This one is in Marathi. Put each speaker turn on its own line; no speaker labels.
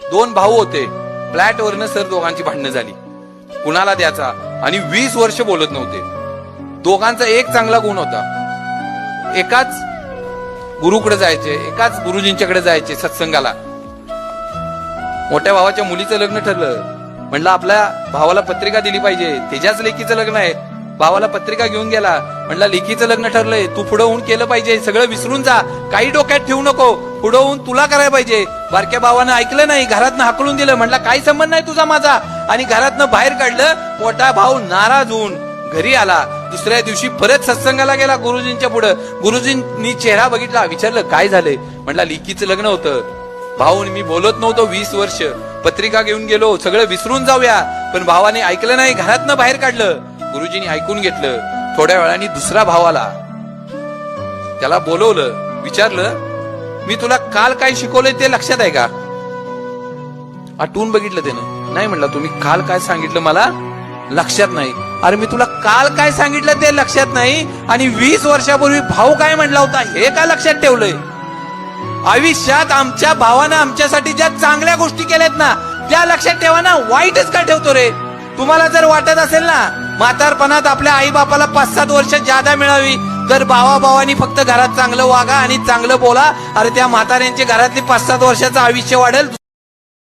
दोन भाऊ होते, फ्लॅटवरनं सर दोघांची भांडणं झाली, कुणाला द्यायचा, आणि 20 वर्ष बोलत नव्हते. दोघांचा एक चांगला गुण होता, एकाच गुरुकडे जायचे, एकाच गुरुजींच्याकडे जायचे सत्संगाला. मोठ्या भावाच्या मुलीचं लग्न ठरलं, म्हणलं आपल्या भावाला पत्रिका दिली पाहिजे, त्याच्याच लेकीचं लग्न आहे. भावाला पत्रिका घेऊन गेला, म्हणला लेकीचं लग्न ठरलंय, तू पुढं होऊन केलं पाहिजे, सगळं विसरून जा, काही डोक्यात ठेवू नको, पुढं होऊन तुला करायला पाहिजे. बारक्या भावानं ऐकलं नाही, घरातनं हाकलून दिलं, म्हणला काही संबंध नाही तुझा माझा, आणि घरातनं बाहेर काढलं. मोठा भाऊ नाराज होऊन घरी आला. दुसऱ्या दिवशी परत सत्संगाला गेला गुरुजींच्या पुढं. गुरुजींनी चेहरा बघितला, विचारलं काय झालंय, म्हणला लेकीचं लग्न होतं, भाऊ मी बोलत नव्हतो 20 वर्ष, पत्रिका घेऊन गेलो, सगळं विसरून जाऊया, पण भावाने ऐकलं नाही, घरातनं बाहेर काढलं. गुरुजींनी ऐकून घेतलं. थोड्या वेळाने दुसरा भाव आला, त्याला बोलवलं, विचारलं मी तुला काल काय शिकवलंय ते लक्षात आहे का? आठवून बघितलं त्यानं, नाही म्हणला, तुम्ही काल काय सांगितलं मला लक्षात नाही. अरे मी तुला काल काय सांगितलं ते लक्षात नाही, आणि 20 वर्षापूर्वी भाऊ काय म्हणला होता हे का लक्षात ठेवलंय? आयुष्यात आमच्या भावानं आमच्यासाठी ज्या चांगल्या गोष्टी केल्यात ना त्या लक्षात ठेवा ना, वाईटच का ठेवतो रे? तुम्हाला जर वाटत असेल ना म्हातारपणात आपल्या आई बापाला 5-7 वर्ष जादा मिळावी, तर भावाभावानी फक्त घरात चांगलं वागा आणि चांगलं बोला, अरे त्या म्हाताऱ्यांच्या घरातली 5-7 वर्षाचं आयुष्य वाढेल.